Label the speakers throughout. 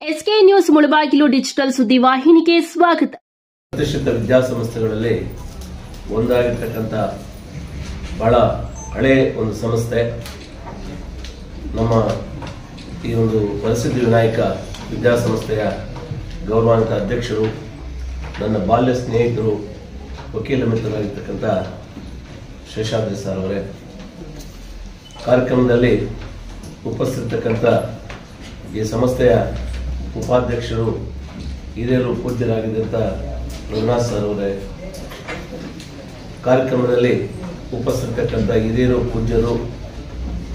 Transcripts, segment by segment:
Speaker 1: SK news Mulbagal digital ಸುದ್ದಿವಾಹಿನಿಗೆ ಸ್ವಾಗತ.
Speaker 2: ಪ್ರತಿಷ್ಠಿತ ವಿದ್ಯಾಸಂಸ್ಥೆಗಳಲ್ಲಿ ಒಂದಾಗಿರ್ತಕ್ಕಂಥ ಬಹಳ ಹಳೆ ಒಂದು ಸಂಸ್ಥೆ ನಮ್ಮ ಈ ಒಂದು ಪ್ರಸಿದ್ಧ ವಿನಾಯಕ ವಿದ್ಯಾಸಂಸ್ಥೆಯ ಗೌರವಾನ್ವಿತ ಅಧ್ಯಕ್ಷರು, ನನ್ನ ಬಾಲ್ಯ ಸ್ನೇಹಿತರು, ವಕೀಲ ಮಿತ್ರರಾಗಿರ್ತಕ್ಕಂಥ ಶೇಷಾದ್ರಿ ಸರ್ ಅವರೇ, ಕಾರ್ಯಕ್ರಮದಲ್ಲಿ ಉಪಸ್ಥಿತಕ್ಕಂಥ ಈ ಸಂಸ್ಥೆಯ ಉಪಾಧ್ಯಕ್ಷರು, ಹಿರಿಯರು, ಪೂಜ್ಯರಾಗಿದ್ದಂಥ ರಘುನಾಥ್ ಸರ್ ಅವರೇ, ಕಾರ್ಯಕ್ರಮದಲ್ಲಿ ಉಪಸ್ಥಿತಕ್ಕಂಥ ಹಿರಿಯರು, ಪೂಜ್ಯರು,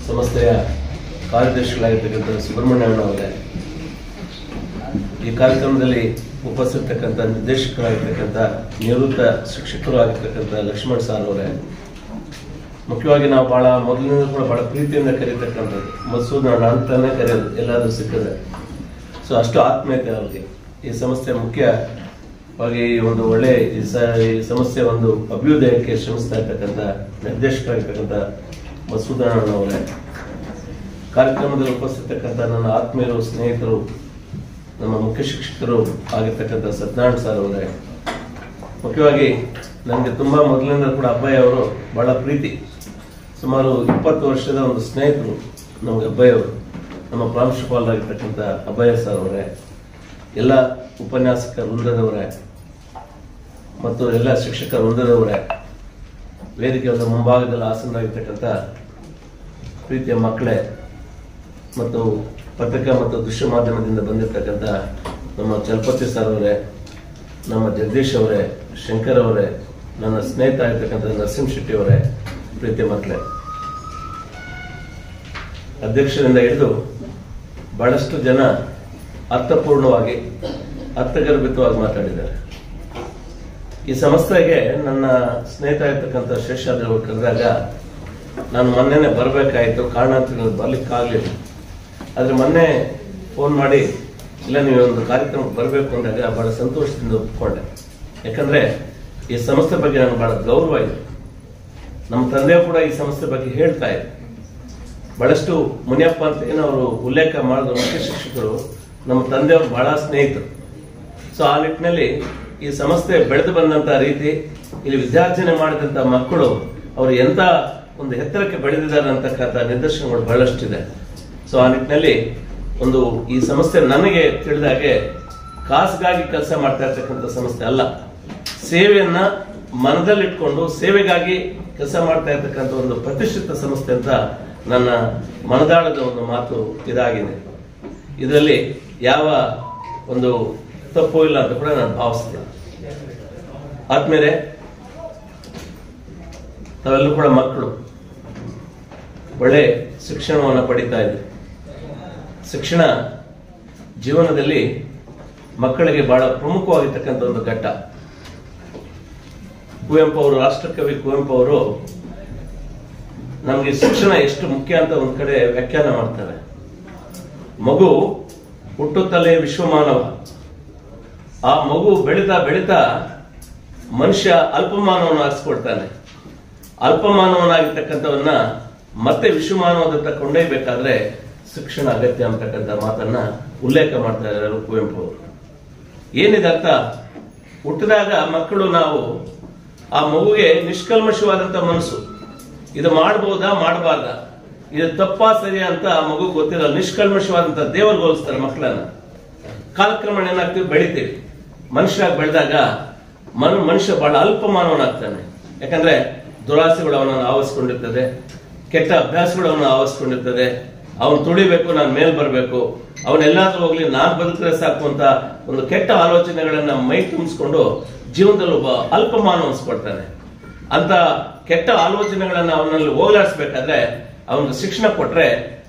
Speaker 2: ಸಂಸ್ಥೆಯ ಕಾರ್ಯದರ್ಶಿಗಳಾಗಿರ್ತಕ್ಕಂಥ ಸುಬ್ರಹ್ಮಣ್ಯಣ್ಣವರೇ, ಈ ಕಾರ್ಯಕ್ರಮದಲ್ಲಿ ಉಪಸ್ಥಿತಕ್ಕಂಥ ನಿರ್ದೇಶಕರಾಗಿರ್ತಕ್ಕಂಥ ನಿವೃತ್ತ ಶಿಕ್ಷಕರು ಆಗಿರ್ತಕ್ಕಂಥ ಲಕ್ಷ್ಮಣ್ ಸರ್ ಅವರೇ, ಮುಖ್ಯವಾಗಿ ನಾವು ಬಹಳ ಮೊದಲಿನಿಂದ ಕೂಡ ಬಹಳ ಪ್ರೀತಿಯಿಂದ ಕರೀತಕ್ಕಂಥದ್ದು ಮಸೂದ್ ನಾನು ಅಂತಾನೆ ಕರೆಯೋದು ಎಲ್ಲಾದ್ರೂ ಸಿಕ್ಕಿದ್ರೆ. ಸೊ ಅಷ್ಟು ಆತ್ಮೀಯತೆ ಅವರಿಗೆ. ಈ ಸಂಸ್ಥೆ ಮುಖ್ಯವಾಗಿ ಈ ಒಂದು ಒಳ್ಳೆ ಈ ಸಂಸ್ಥೆ ಒಂದು ಅಭ್ಯುದಯಕ್ಕೆ ಶ್ರಮಿಸ್ತಾ ಇರ್ತಕ್ಕಂಥ ನಿರ್ದೇಶಕರಾಗಿರ್ತಕ್ಕಂಥ ಮಸೂದ್ ಅವರೇ, ಕಾರ್ಯಕ್ರಮದಲ್ಲಿ ಉಪಸ್ಥಿತಕ್ಕಂಥ ನನ್ನ ಆತ್ಮೀಯರು, ಸ್ನೇಹಿತರು, ನಮ್ಮ ಮುಖ್ಯ ಶಿಕ್ಷಕರು ಆಗಿರ್ತಕ್ಕಂಥ ಸತ್ಯನಾರಾಯಣ ಸರ್ ಅವರೇ, ಮುಖ್ಯವಾಗಿ ನನಗೆ ತುಂಬಾ ಮೊದಲಿನಿಂದ ಕೂಡ ಅಬ್ಬಯ್ಯ ಅವರು ಬಹಳ ಪ್ರೀತಿ. ಸುಮಾರು 20 ವರ್ಷದ ಒಂದು ಸ್ನೇಹಿತರು ನಮ್ಗೆ ಅಬ್ಬಯ್ಯ ಅವರು. ನಮ್ಮ ಪ್ರಾಂಶುಪಾಲರಾಗಿರ್ತಕ್ಕಂಥ ಅಬ್ಬಯ್ಯ ಸರ್ ಅವರೇ, ಎಲ್ಲ ಉಪನ್ಯಾಸಕ ವೃಂದದವರೇ ಮತ್ತು ಎಲ್ಲ ಶಿಕ್ಷಕ ವೃಂದದವರೇ, ವೇದಿಕೆ ಒಂದು ಮುಂಭಾಗದಲ್ಲಿ ಆಸನರಾಗಿರ್ತಕ್ಕಂಥ ಪ್ರೀತಿಯ ಮಕ್ಕಳೇ ಮತ್ತು ಪತ್ರಿಕಾ ಮತ್ತು ದೃಶ್ಯ ಮಾಧ್ಯಮದಿಂದ ಬಂದಿರತಕ್ಕಂಥ ನಮ್ಮ ಚಲಪತಿ ಸರ್ ಅವರೇ, ನಮ್ಮ ಜಗದೀಶ್ ಅವರೇ, ಶಂಕರ್ ಅವರೇ, ನನ್ನ ಸ್ನೇಹಿತ ಆಗಿರ್ತಕ್ಕಂಥ ನರಸಿಂಹ ಶೆಟ್ಟಿ ಅವರೇ, ಪ್ರೀತಿಯ ಮಕ್ಕಳೇ, ಅಧ್ಯಕ್ಷರಿಂದ ಹಿಡಿದು ಬಹಳಷ್ಟು ಜನ ಅರ್ಥಪೂರ್ಣವಾಗಿ ಅರ್ಥಗರ್ಭಿತವಾಗಿ ಮಾತಾಡಿದ್ದಾರೆ. ಈ ಸಂಸ್ಥೆಗೆ ನನ್ನ ಸ್ನೇಹಿತ ಆಗಿರ್ತಕ್ಕಂಥ ಶೇಷಾದ್ರಿ ಅವರು ಕರೆದಾಗ ನಾನು ಮೊನ್ನೆನೆ ಬರಬೇಕಾಯಿತು, ಕಾರಣಾಂತರಗಳು ಬರ್ಲಿಕ್ಕಾಗಲಿಲ್ಲ. ಆದ್ರೆ ಮೊನ್ನೆ ಫೋನ್ ಮಾಡಿ ಇಲ್ಲ ನೀವು ಒಂದು ಕಾರ್ಯಕ್ರಮಕ್ಕೆ ಬರಬೇಕು ಅಂದಾಗ ಬಹಳ ಸಂತೋಷದಿಂದ ಒಪ್ಪಿಕೊಂಡೆ. ಯಾಕಂದ್ರೆ ಈ ಸಂಸ್ಥೆ ಬಗ್ಗೆ ನನಗೆ ಬಹಳ ಗೌರವ ಇದೆ. ನಮ್ಮ ತಂದೆ ಕೂಡ ಈ ಸಂಸ್ಥೆ ಬಗ್ಗೆ ಹೇಳ್ತಾ ಇದ್ರು. ಬಹಳಷ್ಟು ಮುನಿಯಪ್ಪ ಅಂತ ಏನು ಅವರು ಉಲ್ಲೇಖ ಮಾಡಿದ್ರು, ಮುಖ್ಯ ಶಿಕ್ಷಕರು ನಮ್ಮ ತಂದೆಯವರು ಬಹಳ ಸ್ನೇಹಿತರು. ಸೊ ಆ ನಿಟ್ಟಿನಲ್ಲಿ ಈ ಸಂಸ್ಥೆ ಬೆಳೆದು ಬಂದಂತ ರೀತಿ, ಇಲ್ಲಿ ವಿದ್ಯಾರ್ಜನೆ ಮಾಡಿದಂತ ಮಕ್ಕಳು ಅವರು ಎಂತ ಒಂದು ಎತ್ತರಕ್ಕೆ ಬೆಳೆದಿದ್ದಾರೆ ಅಂತಕ್ಕಂಥ ನಿದರ್ಶನಗಳು ಬಹಳಷ್ಟಿದೆ. ಸೊ ಆ ನಿಟ್ಟಿನಲ್ಲಿ ಒಂದು ಈ ಸಂಸ್ಥೆ ನನಗೆ ತಿಳಿದಾಗೆ ಕಾಸಿಗಾಗಿ ಕೆಲಸ ಮಾಡ್ತಾ ಇರ್ತಕ್ಕಂಥ ಸಂಸ್ಥೆ ಅಲ್ಲ, ಸೇವೆಯನ್ನ ಮನದಲ್ಲಿಟ್ಕೊಂಡು ಸೇವೆಗಾಗಿ ಕೆಲಸ ಮಾಡ್ತಾ ಇರ್ತಕ್ಕಂಥ ಒಂದು ಪ್ರತಿಷ್ಠಿತ ಸಂಸ್ಥೆ ಅಂತ ನನ್ನ ಮನದಾಳದ ಒಂದು ಮಾತು ಇದಾಗಿದೆ. ಇದರಲ್ಲಿ ಯಾವ ಒಂದು ತಪ್ಪು ಇಲ್ಲ ಅಂತ ಕೂಡ ನಾನು ಭಾವಿಸ್ತೇನೆ. ಆದ್ಮೇಲೆ ನಾವೆಲ್ಲರೂ ಕೂಡ ಮಕ್ಕಳು ಒಳ್ಳೆ ಶಿಕ್ಷಣವನ್ನು ಪಡಿತಾ ಇದ್ದೀವಿ. ಶಿಕ್ಷಣ ಜೀವನದಲ್ಲಿ ಮಕ್ಕಳಿಗೆ ಬಹಳ ಪ್ರಮುಖವಾಗಿರ್ತಕ್ಕಂಥ ಒಂದು ಘಟ್ಟ. ಕುವೆಂಪು ಅವರು, ರಾಷ್ಟ್ರಕವಿ ಕುವೆಂಪು ಅವರು ನಮಗೆ ಶಿಕ್ಷಣ ಎಷ್ಟು ಮುಖ್ಯ ಅಂತ ಒಂದ್ ಕಡೆ ವ್ಯಾಖ್ಯಾನ ಮಾಡ್ತಾರೆ. ಮಗು ಹುಟ್ಟುತ್ತಲೇ ವಿಶ್ವಮಾನವ. ಆ ಮಗು ಬೆಳೀತಾ ಬೆಳೀತಾ ಮನುಷ್ಯ ಅಲ್ಪಮಾನವನ್ನ ಆರಿಸ್ಕೊಳ್ತಾನೆ. ಅಲ್ಪಮಾನವನಾಗಿರ್ತಕ್ಕಂಥವನ್ನ ಮತ್ತೆ ವಿಶ್ವಮಾನವದತ್ತ ಕೊಂಡೊಯ್ಯಬೇಕಾದ್ರೆ ಶಿಕ್ಷಣ ಅಗತ್ಯ ಅಂತಕ್ಕಂಥ ಮಾತನ್ನ ಉಲ್ಲೇಖ ಮಾಡ್ತಾ ಇದ್ದಾರೆ ಕುವೆಂಪು ಅವರು. ಏನಿದೆ ಅರ್ಥ? ಹುಟ್ಟಿದಾಗ ಮಕ್ಕಳು ನಾವು ಆ ಮಗುಗೆ ನಿಷ್ಕಲ್ಮಶವಾದಂತ ಮನಸ್ಸು, ಇದು ಮಾಡಬಹುದಾ ಮಾಡಬಾರ್ದ, ಇದು ತಪ್ಪಾ ಸರಿಯಾ ಅಂತ ಆ ಮಗು ಗೊತ್ತಿರಲ್ಲ. ನಿಷ್ಕಲ್ಮಶವಾದಂತ ದೇವರಿಗೆ ಹೋಲಿಸ್ತಾರೆ ಮಕ್ಕಳನ್ನ. ಕಾಲಕ್ರಮೇಣ ಏನಾಗ್ತೀವಿ, ಬೆಳಿತೀವಿ. ಮನುಷ್ಯರಾಗಿ ಬೆಳೆದಾಗ ಮನುಷ್ಯ ಬಹಳ ಅಲ್ಪಮಾನವನಾಗ್ತಾನೆ. ಯಾಕಂದ್ರೆ ದುರಾಸೆಗಳು ಅವನನ್ನು ಆವರಿಸಿಕೊಂಡಿರ್ತದೆ, ಕೆಟ್ಟ ಅಭ್ಯಾಸಗಳು ಅವನ್ನ ಆವರಿಸಿಕೊಂಡಿರ್ತದೆ. ಅವನು ತುಳಿಬೇಕು, ನಾನು ಮೇಲ್ ಬರಬೇಕು, ಅವನೆಲ್ಲಾದ್ರೂ ಹೋಗ್ಲಿ ನಾನ್ ಬದುಕಿದ್ರೆ ಸಾಕು ಅಂತ ಒಂದು ಕೆಟ್ಟ ಆಲೋಚನೆಗಳನ್ನ ಮೈ ತುಂಬಿಸ್ಕೊಂಡು ಜೀವನದಲ್ಲಿ ಒಬ್ಬ ಅಲ್ಪಮಾನವ ಅನ್ಸ್ಕೊಳ್ತಾನೆ. ಅಂತ ಕೆಟ್ಟ ಆಲೋಚನೆಗಳನ್ನ ಅವನಲ್ಲಿ ಹೋಗ್ಲಾಡಿಸ್ಬೇಕಾದ್ರೆ ಅವನಿಗೆ ಶಿಕ್ಷಣ ಕೊಟ್ರೆ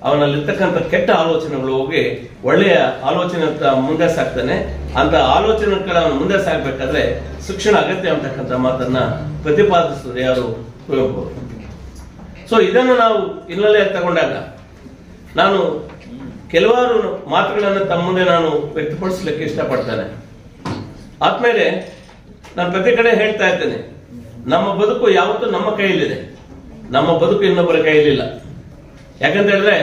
Speaker 2: ಅವನಲ್ಲಿರ್ತಕ್ಕಂಥ ಕೆಟ್ಟ ಆಲೋಚನೆಗಳು ಹೋಗಿ ಒಳ್ಳೆಯ ಆಲೋಚನೆ ಮುಂದೆ ಸಾಕ್ತಾನೆ. ಅಂತ ಆಲೋಚನೆ ಕಡೆ ಅವನು ಮುಂದೆ ಸಾಕ್ಬೇಕಾದ್ರೆ ಶಿಕ್ಷಣ ಅಗತ್ಯ ಅಂತಕ್ಕಂಥ ಮಾತನ್ನ ಪ್ರತಿಪಾದಿಸಿದ್ರು ಯಾರು? ಕುವೆಂಪು. ಸೊ ಇದನ್ನು ನಾವು ಹಿನ್ನೆಲೆ ತಗೊಂಡಾಗ ನಾನು ಕೆಲವಾರು ಮಾತುಗಳನ್ನು ತಮ್ಮ ಮುಂದೆ ನಾನು ವ್ಯಕ್ತಪಡಿಸಲಿಕ್ಕೆ ಇಷ್ಟಪಡ್ತೇನೆ. ಆದ್ಮೇಲೆ ನಾನು ಪ್ರತಿ ಕಡೆ ಹೇಳ್ತಾ ಇದ್ದೇನೆ, ನಮ್ಮ ಬದುಕು ಯಾವತ್ತೂ ನಮ್ಮ ಕೈಯಲ್ಲಿದೆ, ನಮ್ಮ ಬದುಕು ಇನ್ನೊಬ್ಬರ ಕೈಯಲ್ಲಿಲ್ಲ. ಯಾಕಂತ ಹೇಳಿದ್ರೆ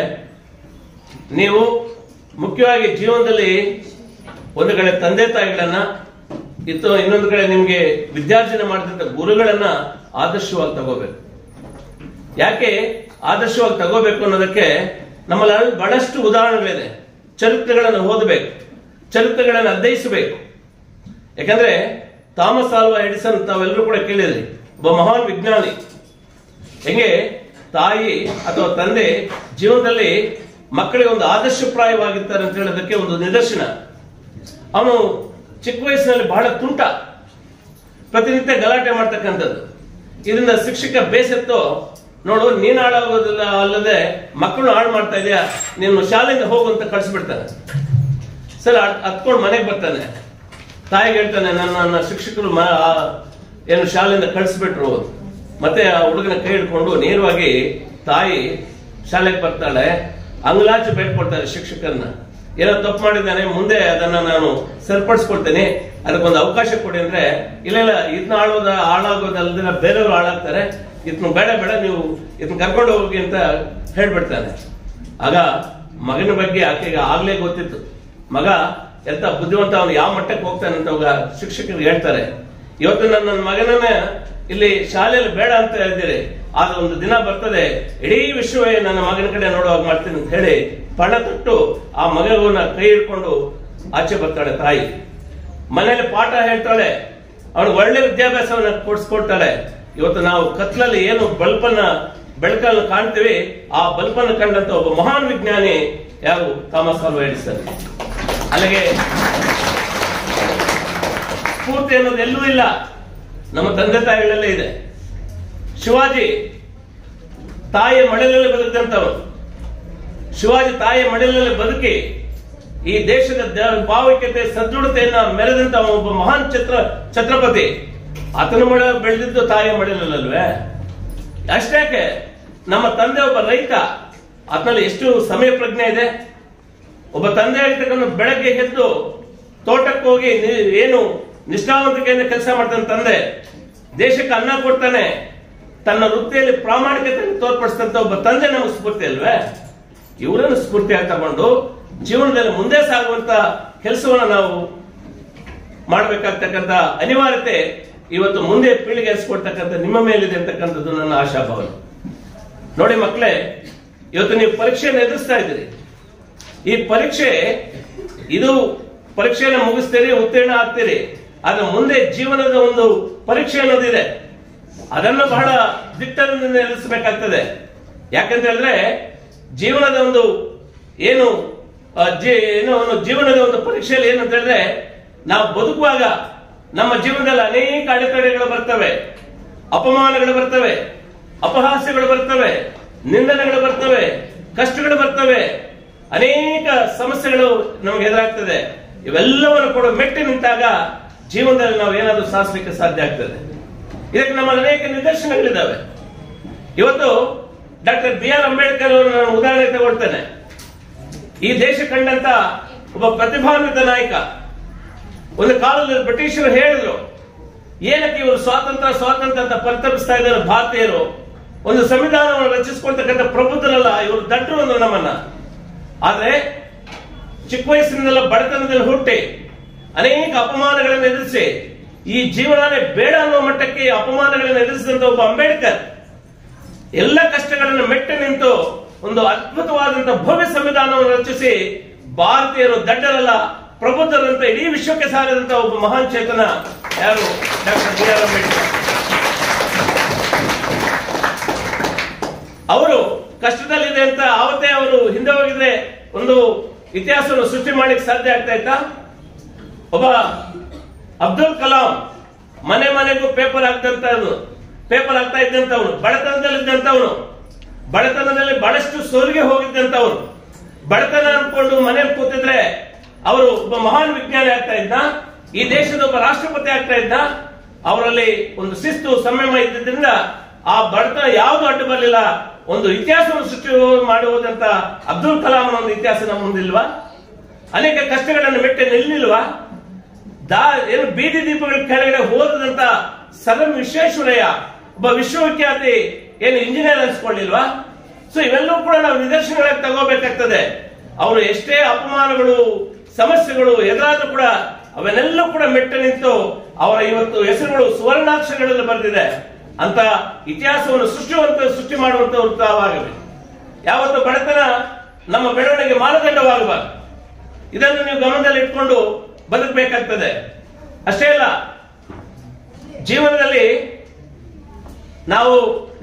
Speaker 2: ನೀವು ಮುಖ್ಯವಾಗಿ ಜೀವನದಲ್ಲಿ ಒಂದು ಕಡೆ ತಂದೆ ತಾಯಿಗಳನ್ನ ಇನ್ನೊಂದು ಕಡೆ ನಿಮ್ಗೆ ವಿದ್ಯಾರ್ಜನೆ ಮಾಡಿದಂತ ಗುರುಗಳನ್ನ ಆದರ್ಶವಾಗಿ ತಗೋಬೇಕು. ಯಾಕೆ ಆದರ್ಶವಾಗಿ ತಗೋಬೇಕು ಅನ್ನೋದಕ್ಕೆ ನಮ್ಮಲ್ಲಿ ಬಹಳಷ್ಟು ಉದಾಹರಣೆಗಳಿದೆ. ಚರಿತ್ರೆಗಳನ್ನು ಓದಬೇಕು, ಚರಿತ್ರೆಗಳನ್ನು ಅಧ್ಯಯಿಸಬೇಕು. ಯಾಕಂದ್ರೆ ಥಾಮಸ್ ಆಲ್ವಾ ಎಡಿಸನ್ ತಾವೆಲ್ಲರೂ ಕೂಡ ಕೇಳಿದ್ರಿ, ಒಬ್ಬ ಮಹಾನ್ ವಿಜ್ಞಾನಿ. ಹೆಂಗೆ ತಾಯಿ ಅಥವಾ ತಂದೆ ಜೀವನದಲ್ಲಿ ಮಕ್ಕಳಿಗೆ ಒಂದು ಆದರ್ಶಪ್ರಾಯವಾಗಿರ್ತಾರೆ ಅಂತ ಹೇಳೋದಕ್ಕೆ ಒಂದು ನಿದರ್ಶನ. ಅವನು ಚಿಕ್ಕ ವಯಸ್ಸಿನಲ್ಲಿ ಬಹಳ ತುಂಟ, ಪ್ರತಿನಿತ್ಯ ಗಲಾಟೆ ಮಾಡ್ತಕ್ಕಂಥದ್ದು. ಇದರಿಂದ ಶಿಕ್ಷಕ ಬೇಸತ್ತು, ನೋಡು ನೀನ್ ಹಾಳಾಗೋದಿಲ್ಲ ಅಲ್ಲದೆ ಮಕ್ಕಳು ಹಾಳು ಮಾಡ್ತಾ ಇದೆಯಾ, ನೀನು ಶಾಲೆಯಿಂದ ಹೋಗುವಂತ ಕಳಿಸ್ಬಿಡ್ತಾನೆ. ಸರ್ ಹತ್ಕೊಂಡು ಮನೆಗೆ ಬರ್ತಾನೆ, ತಾಯಿಗೆ ಹೇಳ್ತಾನೆ ನನ್ನ ಶಿಕ್ಷಕರು ಏನು ಶಾಲೆಯಿಂದ ಕಳಿಸ್ಬಿಟ್ರು. ಮತ್ತೆ ಆ ಹುಡುಗನ ಕೈ ಹಿಡ್ಕೊಂಡು ನೇರವಾಗಿ ತಾಯಿ ಶಾಲೆಗೆ ಬರ್ತಾಳೆ. ಅಂಗ್ಲಾಚು ಬೇಡ್ಕೊಡ್ತಾರೆ ಶಿಕ್ಷಕರನ್ನ, ಏನೋ ತಪ್ಪು ಮಾಡಿದ್ದಾನೆ, ಮುಂದೆ ಅದನ್ನ ನಾನು ಸರಿಪಡಿಸ್ಕೊಡ್ತೇನೆ, ಅದಕ್ಕೊಂದು ಅವಕಾಶ ಕೊಡಿ ಅಂದ್ರೆ, ಇಲ್ಲ ಇದನ್ನ ಹಾಳಾಗೋದಲ್ದಿನ ಬೇರೆಯವರು ಹಾಳಾಗ್ತಾರೆ, ಇದನ್ನ ಬೇಡ ನೀವು ಇದನ್ನ ಕರ್ಕೊಂಡು ಹೋಗಿ ಅಂತ ಹೇಳ್ಬಿಡ್ತಾನೆ. ಆಗ ಮಗನ ಬಗ್ಗೆ ಆಕೆಗೆ ಆಗ್ಲೇ ಗೊತ್ತಿತ್ತು, ಮಗ ಎಂತ ಬುದ್ಧಿವಂತ, ಅವನು ಯಾವ ಮಟ್ಟಕ್ಕೆ ಹೋಗ್ತಾನೆ ಅಂತ ಶಿಕ್ಷಕರು ಹೇಳ್ತಾರೆ. ಇವತ್ತು ನನ್ನ ಮಗನನ್ನ ಇಲ್ಲಿ ಶಾಲೆಯಲ್ಲಿ ಬೇಡ ಅಂತ ಹೇಳಿದಿರಿ, ಆದ್ರೆ ಒಂದು ದಿನ ಬರ್ತದೆ ಇಡೀ ವಿಶ್ವವೇ ನನ್ನ ಮಗನ ಕಡೆ ನೋಡುವಾಗ ಮಾಡ್ತೀನಿ ಅಂತ ಹೇಳಿ ಪಣ ತೊಟ್ಟು ಆ ಮಗನ ಕೈ ಹಿಡ್ಕೊಂಡು ಆಚೆ ಬರ್ತಾಳೆ ತಾಯಿ. ಮನೇಲಿ ಪಾಠ ಹೇಳ್ತಾಳೆ, ಅವಳು ಒಳ್ಳೆ ವಿದ್ಯಾಭ್ಯಾಸವನ್ನ ಕೊಡ್ಸ್ಕೊಡ್ತಾಳೆ. ಇವತ್ತು ನಾವು ಕತ್ಲಲ್ಲಿ ಏನು ಬೆಳಕನ್ನು ಕಾಣ್ತೀವಿ, ಆ ಬಲ್ಪನ್ನು ಕಂಡಂತ ಒಬ್ಬ ಮಹಾನ್ ವಿಜ್ಞಾನಿ ಯಾರು? ಥಾಮಸ್ ಆಲ್ವಾ ಎಡಿಸನ್. ಅಲ್ಲಿಗೆ ಸ್ಫೂರ್ತಿ ಅನ್ನೋದು ಎಲ್ಲೂ ಇಲ್ಲ, ನಮ್ಮ ತಂದೆ ತಾಯಿಗಳಲ್ಲೇ ಇದೆ. ಶಿವಾಜಿ ತಾಯಿಯ ಮಡಿಲಲ್ಲಿ ಬದುಕಿದಂತವನು. ಶಿವಾಜಿ ತಾಯಿಯ ಮಡಿಲಲ್ಲಿ ಬದುಕಿ ಈ ದೇಶದ ಭಾವೈಕ್ಯತೆ ಸದೃಢತೆಯನ್ನ ಮೆರೆದಂತ ಒಬ್ಬ ಮಹಾನ್ ಛತ್ರಪತಿ. ಆತನ ಮಳೆ ಬೆಳೆದಿದ್ದು ತಾಯಿಯ ಮಡಿಲಲ್ಲಲ್ವೇ? ಅಷ್ಟೇಕೆ ನಮ್ಮ ತಂದೆ ಒಬ್ಬ ರೈತ, ಆತನಲ್ಲಿ ಎಷ್ಟು ಸಮಯ ಪ್ರಜ್ಞೆ ಇದೆ. ಒಬ್ಬ ತಂದೆ ಆಗಿರ್ತಕ್ಕಂಥ ಬೆಳಗ್ಗೆ ಎದ್ದು ತೋಟಕ್ಕೆ ಹೋಗಿ ಏನು ನಿಷ್ಠಾವಂತಿಕೆಯಿಂದ ಕೆಲಸ ಮಾಡ್ತಾನೆ ತಂದೆ, ದೇಶಕ್ಕೆ ಅನ್ನ ಕೊಡ್ತಾನೆ, ತನ್ನ ವೃತ್ತಿಯಲ್ಲಿ ಪ್ರಾಮಾಣಿಕತೆಯನ್ನು ತೋರ್ಪಡಿಸಿದಂತ ಒಬ್ಬ ತಂದೆ ನಮಗೆ ಸ್ಫೂರ್ತಿ ಅಲ್ವೇ? ಇವರನ್ನು ಸ್ಫೂರ್ತಿಯಾಗಿ ತಗೊಂಡು ಜೀವನದಲ್ಲಿ ಮುಂದೆ ಸಾಗುವಂತ ಕೆಲಸವನ್ನ ನಾವು ಮಾಡಬೇಕಾಗ್ತಕ್ಕಂಥ ಅನಿವಾರ್ಯತೆ ಇವತ್ತು ಮುಂದೆ ಪೀಳಿಗೆ ಹರಿಸಿಕೊಡ್ತಕ್ಕಂಥ ನಿಮ್ಮ ಮೇಲಿದೆ ಅಂತಕ್ಕಂಥದ್ದು ನನ್ನ ಆಶಾಭಾವನೆ. ನೋಡಿ ಮಕ್ಕಳೇ, ಇವತ್ತು ನೀವು ಪರೀಕ್ಷೆಯನ್ನು ಎದುರಿಸ್ತಾ ಇದ್ದೀರಿ. ಈ ಪರೀಕ್ಷೆಯನ್ನು ಮುಗಿಸ್ತೀರಿ, ಉತ್ತೀರ್ಣ ಆಗ್ತೀರಿ. ಆದ್ರೆ ಮುಂದೆ ಜೀವನದ ಒಂದು ಪರೀಕ್ಷೆ ಅನ್ನೋದಿದೆ, ಅದನ್ನು ಬಹಳ ದಿಟ್ಟದಿಂದ ಎದುರಿಸಬೇಕಾಗ್ತದೆ. ಯಾಕಂತ ಹೇಳಿದ್ರೆ ಜೀವನದ ಒಂದು ಜೀವನದ ಒಂದು ಪರೀಕ್ಷೆಯಲ್ಲಿ ಏನಂತ ಹೇಳಿದ್ರೆ, ನಾವು ಬದುಕುವಾಗ ನಮ್ಮ ಜೀವನದಲ್ಲಿ ಅನೇಕ ಅಡೆತಡೆಗಳು ಬರ್ತವೆ, ಅಪಮಾನಗಳು ಬರ್ತವೆ, ಅಪಹಾಸ್ಯಗಳು ಬರ್ತವೆ, ನಿಂದನೆಗಳು ಬರ್ತವೆ, ಕಷ್ಟಗಳು ಬರ್ತವೆ, ಅನೇಕ ಸಮಸ್ಯೆಗಳು ನಮ್ಗೆ ಎದುರಾಗ್ತದೆ. ಇವೆಲ್ಲವನ್ನು ಕೂಡ ಮೆಟ್ಟಿ ನಿಂತಾಗ ಜೀವನದಲ್ಲಿ ನಾವು ಏನಾದ್ರೂ ಸಾಧಿಸಲಿಕ್ಕೆ ಸಾಧ್ಯ ಆಗ್ತದೆ. ಇದಕ್ಕೆ ನಮ್ಮ ಅನೇಕ ನಿದರ್ಶನಗಳಿದ್ದಾವೆ. ಇವತ್ತು ಡಾಕ್ಟರ್ BR ಅಂಬೇಡ್ಕರ್ ಅವರು ನಾನು ಉದಾಹರಣೆ ತಗೊಳ್ತೇನೆ. ಈ ದೇಶ ಕಂಡಂತ ಒಬ್ಬ ಪ್ರತಿಭಾನ್ವಿತ ನಾಯಕ. ಒಂದು ಕಾಲದಲ್ಲಿ ಬ್ರಿಟಿಷರು ಹೇಳಿದ್ರು, ಏನಕ್ಕೆ ಇವರು ಸ್ವಾತಂತ್ರ್ಯ ಅಂತ ಪರಿತಪಿಸ್ತಾ ಇದ್ದಾರೆ ಭಾರತೀಯರು, ಒಂದು ಸಂವಿಧಾನವನ್ನು ರಚಿಸಿಕೊಳ್ತಕ್ಕಂಥ ಪ್ರಬುದ್ಧರಲ್ಲ ಇವರು, ದಡ್ರು ಅಂದ್ರು ನಮ್ಮನ್ನ. ಆದ್ರೆ ಚಿಕ್ಕ ವಯಸ್ಸಿನಿಂದೆಲ್ಲ ಬಡತನದಲ್ಲಿ ಹುಟ್ಟಿ ಅನೇಕ ಅಪಮಾನಗಳನ್ನು ಎದುರಿಸಿ ಈ ಜೀವನನೇ ಬೇಡ ಅನ್ನೋ ಮಟ್ಟಕ್ಕೆ ಅಪಮಾನಗಳನ್ನು ಎದುರಿಸಿದಂತ ಒಬ್ಬ ಅಂಬೇಡ್ಕರ್ ಎಲ್ಲ ಕಷ್ಟಗಳನ್ನು ಮೆಟ್ಟಿ ನಿಂತು ಒಂದು ಅದ್ಭುತವಾದಂತಹ ಭವ್ಯ ಸಂವಿಧಾನವನ್ನು ರಚಿಸಿ ಭಾರತೀಯರು ದಡ್ಡರಲ್ಲ ಪ್ರಬುದ್ಧರಂತ ಇಡೀ ವಿಶ್ವಕ್ಕೆ ಸಾರಿದಂತ ಒಬ್ಬ ಮಹಾನ್ ಚೇತನ ಯಾರು? Doctor BR Ambedkar. ಅವರು ಕಷ್ಟದಲ್ಲಿದೆ ಅಂತ ಆವತ್ತೇ ಅವರು ಹಿಂದೆ ಹೋಗಿದ್ರೆ ಒಂದು ಇತಿಹಾಸವನ್ನು ಸೃಷ್ಟಿ ಮಾಡಲಿಕ್ಕೆ ಸಾಧ್ಯ ಆಗ್ತಾ ಇತ್ತಾ? ಒಬ್ಬ ಅಬ್ದುಲ್ ಕಲಾಂ ಮನೆಗೂ ಪೇಪರ್ ಆಗ್ತಾ ಇದ್ದಂತವನು, ಬಡತನದಲ್ಲಿದ್ದಂತವನು, ಬಡತನದಲ್ಲಿ ಬಹಳಷ್ಟು ಸೋಲಿಗೆ ಹೋಗಿದ್ದಂತವನು, ಬಡತನ ಅನ್ಕೊಂಡು ಮನೇಲಿ ಕೂತಿದ್ರೆ ಅವರು ಒಬ್ಬ ಮಹಾನ್ ವಿಜ್ಞಾನಿ ಆಗ್ತಾ ಇದ್ದ, ಈ ದೇಶದ ಒಬ್ಬ ರಾಷ್ಟ್ರಪತಿ ಆಗ್ತಾ ಇದ್ದ. ಅವರಲ್ಲಿ ಒಂದು ಶಿಸ್ತು ಸಂಯಮ ಇದ್ದಿದ್ದರಿಂದ ಆ ಬಡತನ ಯಾವುದು ಅಡ್ಡು ಬರಲಿಲ್ಲ. ಒಂದು ಇತಿಹಾಸವನ್ನು ಸೃಷ್ಟಿ ಮಾಡುವುದಂತ ಅಬ್ದುಲ್ ಕಲಾಂ ಒಂದು ಇತಿಹಾಸ ನಮ್ಮ ಮುಂದಿಲ್ವಾ? ಅನೇಕ ಕಷ್ಟಗಳನ್ನು ಮೆಟ್ಟಿ ನಿಲ್ಲಿಲ್ವಾ? ಏನು ಬೀದಿ ದೀಪಗಳ ಕೆಳಗಡೆ ಹೋದಂತ ಸರ್ ವಿಶ್ವೇಶ್ವರಯ್ಯ ಒಬ್ಬ ವಿಶ್ವವಿಖ್ಯಾತಿ ಏನು ಇಂಜಿನಿಯರ್ ಅನ್ಸ್ಕೊಳ್ಳಿಲ್ವಾ? ಸೊ ಇವೆಲ್ಲವೂ ಕೂಡ ನಾವು ನಿದರ್ಶನಗಳಾಗಿ ತಗೋಬೇಕಾಗ್ತದೆ. ಅವರು ಎಷ್ಟೇ ಅಪಮಾನಗಳು ಸಮಸ್ಯೆಗಳು ಎದುರಾದ್ರೂ ಕೂಡ ಅವನ್ನೆಲ್ಲೂ ಕೂಡ ಮೆಟ್ಟ ನಿಂತು ಅವರ ಇವತ್ತು ಹೆಸರುಗಳು ಸುವರ್ಣಾಕ್ಷರಗಳಲ್ಲಿ ಬರೆದಿದೆ ಅಂತ ಇತಿಹಾಸವನ್ನು ಸೃಷ್ಟಿ ಮಾಡುವಂತವರು ತಾವಾಗಬೇಕು. ಯಾವತ್ತು ಬಡತನ ನಮ್ಮ ಬೆಳವಣಿಗೆ ಮಾನದಂಡವಾಗಬಾರದು. ಇದನ್ನು ನೀವು ಗಮನದಲ್ಲಿ ಇಟ್ಕೊಂಡು ಬದುಕಬೇಕಾಗ್ತದೆ. ಅಷ್ಟೇ ಅಲ್ಲ, ಜೀವನದಲ್ಲಿ ನಾವು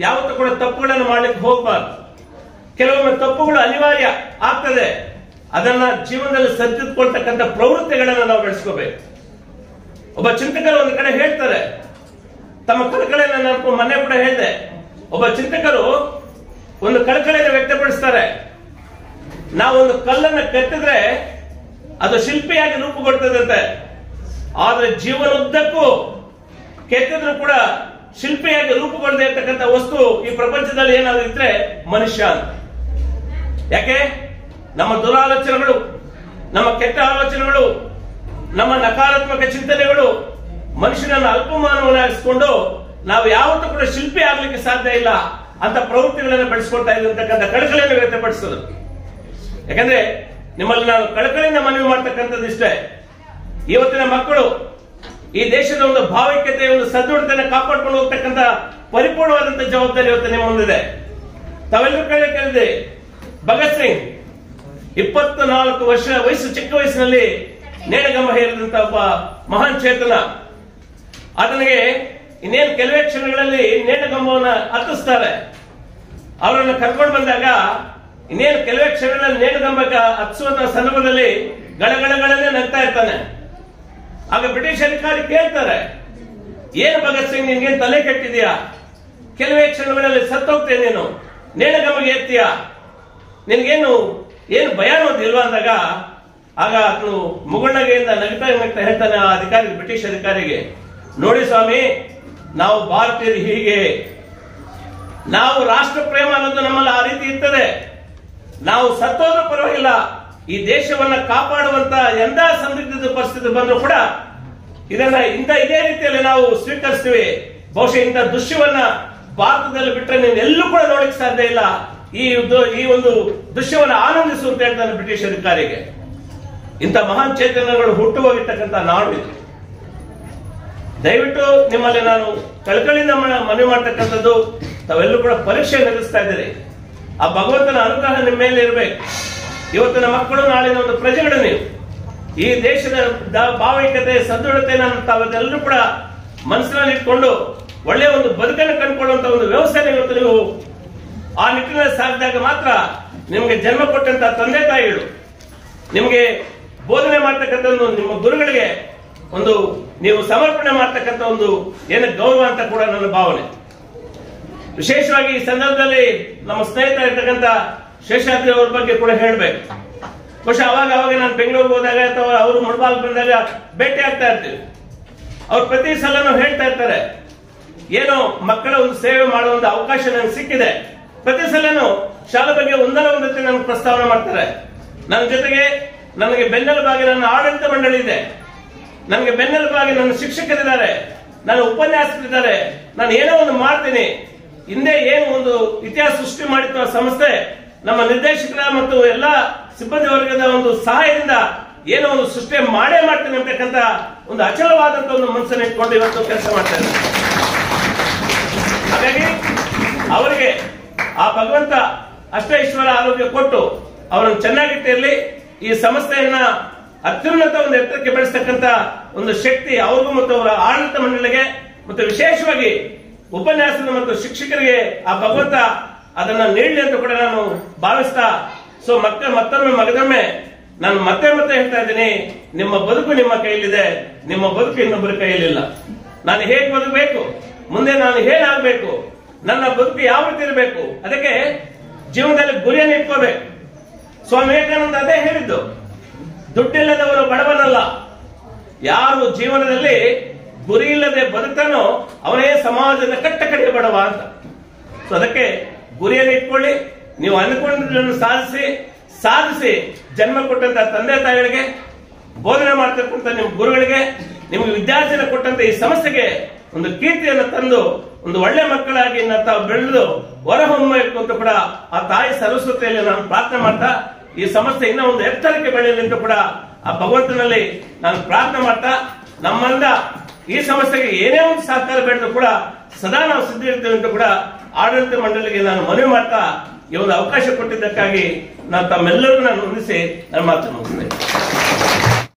Speaker 2: ಯಾವತ್ತೂ ಕೂಡ ತಪ್ಪುಗಳನ್ನು ಮಾಡ್ಲಿಕ್ಕೆ ಹೋಗಬಾರ್ದು. ಕೆಲವೊಮ್ಮೆ ತಪ್ಪುಗಳು ಅನಿವಾರ್ಯ ಆಗ್ತದೆ. ಅದನ್ನ ಜೀವನದಲ್ಲಿ ಸರಿದಿದ್ಕೊಳ್ತಕ್ಕಂಥ ಪ್ರವೃತ್ತಿಗಳನ್ನು ನಾವು ಬೆಳೆಸ್ಕೋಬೇಕು. ಒಬ್ಬ ಚಿಂತಕರು ಒಂದು ಕಡೆ ಹೇಳ್ತಾರೆ, ತಮ್ಮ ಕಳಕಳಿಯನ್ನು ನಾನು ಮೊನ್ನೆ ಕೂಡ ಹೇಳಿದೆ, ಒಬ್ಬ ಚಿಂತಕರು ಒಂದು ಕಳಕಳಿಯನ್ನು ವ್ಯಕ್ತಪಡಿಸ್ತಾರೆ. ನಾವೊಂದು ಕಲ್ಲನ್ನು ಕೆತ್ತಿದ್ರೆ ಅದು ಶಿಲ್ಪಿಯಾಗಿ ರೂಪುಗೊಳ್ತದಂತೆ, ಆದ್ರೆ ಜೀವನದುದ್ದಕ್ಕೂ ಕೆತ್ತಿದ್ರು ಕೂಡ ಶಿಲ್ಪಿಯಾಗಿ ರೂಪುಗೊಳ್ಳದೆ ಇರ್ತಕ್ಕಂಥ ವಸ್ತು ಈ ಪ್ರಪಂಚದಲ್ಲಿ ಏನಾದ್ರು ಇದ್ರೆ ಮನುಷ್ಯ ಅಂತ. ಯಾಕೆ? ನಮ್ಮ ದುರಾಲೋಚನೆಗಳು, ನಮ್ಮ ಕೆಟ್ಟ ಆಲೋಚನೆಗಳು, ನಮ್ಮ ನಕಾರಾತ್ಮಕ ಚಿಂತನೆಗಳು ಮನುಷ್ಯನನ್ನು ಅಲ್ಪಮಾನವನ್ನಾಗಿಸಿಕೊಂಡು ನಾವು ಯಾವತ್ತೂ ಕೂಡ ಶಿಲ್ಪಿ ಆಗ್ಲಿಕ್ಕೆ ಸಾಧ್ಯ ಇಲ್ಲ ಅಂತ ಪ್ರವೃತ್ತಿಗಳನ್ನು ಬೆಳೆಸ್ಕೊಳ್ತಾ ಇರ್ತಕ್ಕಂಥ ಕಳಕಳಿಯನ್ನು ವ್ಯಕ್ತಪಡಿಸೋದು. ಯಾಕಂದ್ರೆ ನಿಮ್ಮಲ್ಲಿ ನಾನು ಕಳಕಳಿಯಿಂದ ಮನವಿ ಮಾಡ್ತಕ್ಕಂಥದ್ದು ಇಷ್ಟೇ, ಇವತ್ತಿನ ಮಕ್ಕಳು ಈ ದೇಶದ ಒಂದು ಭಾವೈಕ್ಯತೆ, ಒಂದು ಸದೃಢತೆಯನ್ನು ಕಾಪಾಡ್ಕೊಂಡು ಹೋಗ್ತಕ್ಕಂಥ ಪರಿಪೂರ್ಣವಾದಂತಹ ಜವಾಬ್ದಾರಿ ಇವತ್ತು ನಿಮ್ಮ ಮುಂದಿದೆ. ತಾವೆಲ್ಲರೂ ಕೇಳಿದೆ, ಭಗತ್ ಸಿಂಗ್ 24 ವರ್ಷ ವಯಸ್ಸು, ಚಿಕ್ಕ ವಯಸ್ಸಿನಲ್ಲಿ ನೇಣಗಂಬ ಹೇರಿದಂತ ಒಬ್ಬ ಮಹಾನ್ ಚೇತನ. ಆತನಿಗೆ ಇನ್ನೇನು ಕೆಲವೇ ಕ್ಷಣಗಳಲ್ಲಿ ನೇಣಗಂಬವನ್ನು ಹತ್ತಿಸ್ತಾರೆ. ಅವರನ್ನು ಕರ್ಕೊಂಡು ಬಂದಾಗ ಇನ್ನೇನು ಕೆಲವೇ ಕ್ಷಣಗಳಲ್ಲಿ ನೇಣಗಂಬ ಹತ್ತಿಸುವಂತಹ ಸಂದರ್ಭದಲ್ಲಿ ಗಳಗಳಗಳನ್ನೇ ನಗ್ತಾ ಇರ್ತಾನೆ. ಆಗ ಬ್ರಿಟಿಷ್ ಅಧಿಕಾರಿ ಕೇಳ್ತಾರೆ, ಏನು ಭಗತ್ ಸಿಂಗ್, ನಿನ್ಗೇನು ತಲೆ ಕೆಟ್ಟಿದ್ಯಾ? ಕೆಲವೇ ಕ್ಷಣಗಳಲ್ಲಿ ಸತ್ತೋಗ್ತೇನೆ, ನೀನು ನೇಣಗಂಬಗೆ ಎತ್ತೀಯಾ? ನಿನ್ಗೇನು ಏನು ಭಯ ಅನ್ನೋದಿಲ್ವಾ ಅಂದಾಗ ಆಗ ಆತನು ಮುಗುಳ್ನಗೆಯಿಂದ ನಗ್ತಾ ಹೇಳ್ತಾನೆ ಆ ಅಧಿಕಾರಿ, ಬ್ರಿಟಿಷ್ ಅಧಿಕಾರಿಗೆ, ನೋಡಿ ಸ್ವಾಮಿ, ನಾವು ಭಾರತೀಯರು ಹೀಗೆ, ನಾವು ರಾಷ್ಟ್ರ ಪ್ರೇಮ ಅನ್ನೋದು ನಮ್ಮಲ್ಲಿ ಆ ರೀತಿ ಇರ್ತದೆ. ನಾವು ಸತ್ತೋದ್ರೂ ಪರವಾಗಿಲ್ಲ, ಈ ದೇಶವನ್ನ ಕಾಪಾಡುವಂತ ಎಂದ ಸಂದಿಗ್ಧ ಪರಿಸ್ಥಿತಿ ಬಂದರೂ ಕೂಡ ಇದನ್ನ ಇದೇ ರೀತಿಯಲ್ಲಿ ನಾವು ಸ್ವೀಕರಿಸ್ತೀವಿ. ಬಹುಶಃ ಇಂಥ ದೃಶ್ಯವನ್ನ ಭಾರತದಲ್ಲಿ ಬಿಟ್ಟರೆ ನೀನು ಎಲ್ಲೂ ಕೂಡ ನೋಡಲಿಕ್ಕೆ ಸಾಧ್ಯ ಇಲ್ಲ. ಈ ಒಂದು ದೃಶ್ಯವನ್ನು ಆನಂದಿಸು ಅಂತ ಹೇಳ್ತಾನೆ ಬ್ರಿಟಿಷ್ ಅಧಿಕಾರಿಗೆ. ಇಂಥ ಮಹಾನ್ ಚೇತನಗಳು ಹುಟ್ಟು ಹೋಗಿರ್ತಕ್ಕಂಥ ನಾಡು ಇದು. ದಯವಿಟ್ಟು ನಿಮ್ಮಲ್ಲಿ ನಾನು ಕಳಕಳಿಯಿಂದ ಮನವಿ ಮಾಡ್ತಕ್ಕಂಥದ್ದು, ತಾವೆಲ್ಲರೂ ಕೂಡ ಪರೀಕ್ಷೆ ನಡೆಸ್ತಾ ಇದ್ದೀರಿ. ಆ ಭಗವಂತನ ಅನುಗ್ರಹ ನಿಮ್ಮ ಮೇಲೆ ಇರಬೇಕು. ಇವತ್ತಿನ ಮಕ್ಕಳು ನಾಳಿನ ಒಂದು ಪ್ರಜೆಗಳು. ನೀವು ಈ ದೇಶದ ಭಾವೈಕ್ಯತೆ, ಸದೃಢತೆಯನ್ನು ತಾವೆಲ್ಲರೂ ಕೂಡ ಮನಸ್ಸಿನಲ್ಲಿ ಇಟ್ಕೊಂಡು ಒಳ್ಳೆಯ ಒಂದು ಬದುಕನ್ನು ಕಂಡುಕೊಳ್ಳುವಂತ ಒಂದು ವ್ಯವಸ್ಥೆ ಇವತ್ತು ನೀವು ಆ ನಿಟ್ಟಿನಲ್ಲಿ ಸಾಗಿದಾಗ ಮಾತ್ರ ನಿಮಗೆ ಜನ್ಮ ಕೊಟ್ಟಂತ ತಂದೆ ತಾಯಿಗಳು, ನಿಮಗೆ ಬೋಧನೆ ಮಾಡ್ತಕ್ಕಂಥ ನಿಮ್ಮ ಗುರುಗಳಿಗೆ ಒಂದು ನೀವು ಸಮರ್ಪಣೆ ಮಾಡ್ತಕ್ಕಂಥ ಒಂದು ಏನು ಗೌರವ ಅಂತ ಕೂಡ ನನ್ನ ಭಾವನೆ. ವಿಶೇಷವಾಗಿ ಈ ಸಂದರ್ಭದಲ್ಲಿ ನಮ್ಮ ಸ್ನೇಹಿತರಿರ್ತಕ್ಕಂಥ ಶೇಷಾದ್ರಿ ಅವ್ರ ಬಗ್ಗೆ ಕೂಡ ಹೇಳ್ಬೇಕು. ಬಹುಶಃ ಅವಾಗ ನಾನು ಬೆಂಗಳೂರಿಗೆ ಹೋದಾಗ ಅಥವಾ ಅವರು ಮುಳಬಾಲ್ ಬಂದಾಗ ಭೇಟಿ ಆಗ್ತಾ ಇರ್ತೀವಿ. ಅವ್ರು ಪ್ರತಿ ಸಲನೂ ಹೇಳ್ತಾ ಇರ್ತಾರೆ, ಏನೋ ಮಕ್ಕಳ ಒಂದು ಸೇವೆ ಮಾಡುವ ಒಂದು ಅವಕಾಶ ನನಗೆ ಸಿಕ್ಕಿದೆ. ಪ್ರತಿ ಸಲನೂ ಶಾಲೆ ಬಗ್ಗೆ ಒಂದಲ್ಲ ಒಂದು ರೀತಿ ನನಗೆ ಪ್ರಸ್ತಾವನೆ ಮಾಡ್ತಾರೆ. ನನ್ನ ಜೊತೆಗೆ ನನಗೆ ಬೆನ್ನೆಲುಬಾಗಿ ನನ್ನ ಆಡಳಿತ ಮಂಡಳಿ ಇದೆ, ನನಗೆ ಬೆನ್ನೆಲುಬಾಗಿ ನನ್ನ ಶಿಕ್ಷಕರಿದ್ದಾರೆ, ನನ್ನ ಉಪನ್ಯಾಸಕರಿದ್ದಾರೆ. ನಾನು ಏನೋ ಒಂದು ಮಾಡ್ತೀನಿ. ಹಿಂದೆ ಏನು ಒಂದು ಇತಿಹಾಸ ಸೃಷ್ಟಿ ಮಾಡಿತ್ತು ಆ ಸಂಸ್ಥೆ, ನಮ್ಮ ನಿರ್ದೇಶಕರ ಮತ್ತು ಎಲ್ಲ ಸಿಬ್ಬಂದಿ ವರ್ಗದ ಒಂದು ಸಹಾಯದಿಂದ ಏನೋ ಒಂದು ಸೃಷ್ಟಿ ಮಾಡೇ ಮಾಡ್ತೀನಿ ಅಂತಕ್ಕಂಥ ಒಂದು ಅಚಲವಾದಂತ ಒಂದು ಮನಸ್ಸನ್ನು ಇಟ್ಕೊಂಡು ಇವತ್ತು ಕೆಲಸ ಮಾಡ್ತಾ ಇದ್ದಾರೆ. ಹಾಗಾಗಿ ಅವರಿಗೆ ಆ ಭಗವಂತ ಅಷ್ಟೈಶ್ವರ ಆರೋಗ್ಯ ಕೊಟ್ಟು ಅವರನ್ನು ಚೆನ್ನಾಗಿಟ್ಟಿರಲಿ. ಈ ಸಂಸ್ಥೆಯನ್ನ ಅತ್ಯುನ್ನತ ಒಂದು ಎತ್ತರಕ್ಕೆ ಬೆಳೆಸ್ತಕ್ಕಂಥ ಒಂದು ಶಕ್ತಿ ಅವ್ರಿಗೂ ಮತ್ತು ಅವರ ಆಡಳಿತ ಮಂಡಳಿಗೆ ಮತ್ತು ವಿಶೇಷವಾಗಿ ಉಪನ್ಯಾಸದ ಮತ್ತು ಶಿಕ್ಷಕರಿಗೆ ಆ ಭಗವಂತ ಅದನ್ನ ನೀಡಲಿ ಅಂತ ಕೂಡ ನಾನು ಭಾವಿಸ್ತಾ, ಸೊ ಮತ್ತೊಮ್ಮೆ ಮಗದೊಮ್ಮೆ ನಾನು ಮತ್ತೆ ಹೇಳ್ತಾ ಇದ್ದೀನಿ, ನಿಮ್ಮ ಬದುಕು ನಿಮ್ಮ ಕೈಯಲ್ಲಿದೆ, ನಿಮ್ಮ ಬದುಕು ಇನ್ನೊಬ್ಬರ ಕೈಯಲ್ಲಿಲ್ಲ. ನಾನು ಹೇಗೆ ಬದುಕಬೇಕು, ಮುಂದೆ ನಾನು ಹೇಗಾಗಬೇಕು, ನನ್ನ ಬದುಕು ಯಾವ ರೀತಿ ಇರಬೇಕು, ಅದಕ್ಕೆ ಜೀವನದಲ್ಲಿ ಗುರಿಯನ್ನು ಇಟ್ಕೋಬೇಕು. ಸ್ವಾಮಿ ವಿವೇಕಾನಂದ ಅದೇ ಹೇಳಿದ್ದು, ದುಡ್ಡಿಲ್ಲದವನು ಬಡವನಲ್ಲ. ಯಾರು ಜೀವನದಲ್ಲಿ ಗುರಿ ಇಲ್ಲದೆ ಬದುಕ್ತಾನೋ ಅವನೇ ಸಮಾಜದ ಕಟ್ಟಕಡೆಯ ಬಡವ ಅಂತ. ಸೊ ಅದಕ್ಕೆ ಗುರಿಯನ್ನು ಇಟ್ಕೊಳ್ಳಿ. ನೀವು ಅನ್ಕೊಂಡಿದ್ದನ್ನು ಸಾಧಿಸಿ ಜನ್ಮ ಕೊಟ್ಟಂತ ತಂದೆ ತಾಯಿಗಳಿಗೆ, ಬೋಧನೆ ಮಾಡ್ತಕ್ಕಂಥ ನಿಮ್ಮ ಗುರುಗಳಿಗೆ, ನಿಮಗೆ ವಿದ್ಯಾರ್ಥಿನ ಕೊಟ್ಟಂತ ಈ ಸಂಸ್ಥೆಗೆ ಒಂದು ಕೀರ್ತಿಯನ್ನು ತಂದು ಒಂದು ಒಳ್ಳೆ ಮಕ್ಕಳಾಗಿ ತಾವು ಬೆಳೆದು ಹೊರಹೊಮ್ಮಬೇಕು ಅಂತ ಕೂಡ ಆ ತಾಯಿ ಸರಸ್ವತಿಯಲ್ಲಿ ನಾನು ಪ್ರಾರ್ಥನೆ ಮಾಡ್ತಾ ಈ ಸಂಸ್ಥೆ ಇನ್ನೂ ಒಂದು ಎತ್ತರಕ್ಕೆ ಬೆಳೆಯಲಿ ಅಂತ ಕೂಡ ಆ ಭಗವಂತನಲ್ಲಿ ನಾನು ಪ್ರಾರ್ಥನೆ ಮಾಡ್ತಾ, ನಮ್ಮಿಂದ ಈ ಸಂಸ್ಥೆಗೆ ಏನೇ ಒಂದು ಸಹಕಾರ ಬೇಡದು ಕೂಡ ಸದಾ ನಾವು ಸಿದ್ಧ ಇರ್ತೇವೆ ಅಂತ ಕೂಡ ಆಡಳಿತ ಮಂಡಳಿಗೆ ನಾನು ಮನವಿ ಮಾಡ್ತಾ, ಈ ಒಂದು ಅವಕಾಶ ಕೊಟ್ಟಿದ್ದಕ್ಕಾಗಿ ನಾನು ತಮ್ಮೆಲ್ಲರಿಗೂ ನಾನು ವಂದಿಸಿ ನನ್ನ ಮಾತನ್ನು ಮುಗಿಸ್ತೇನೆ.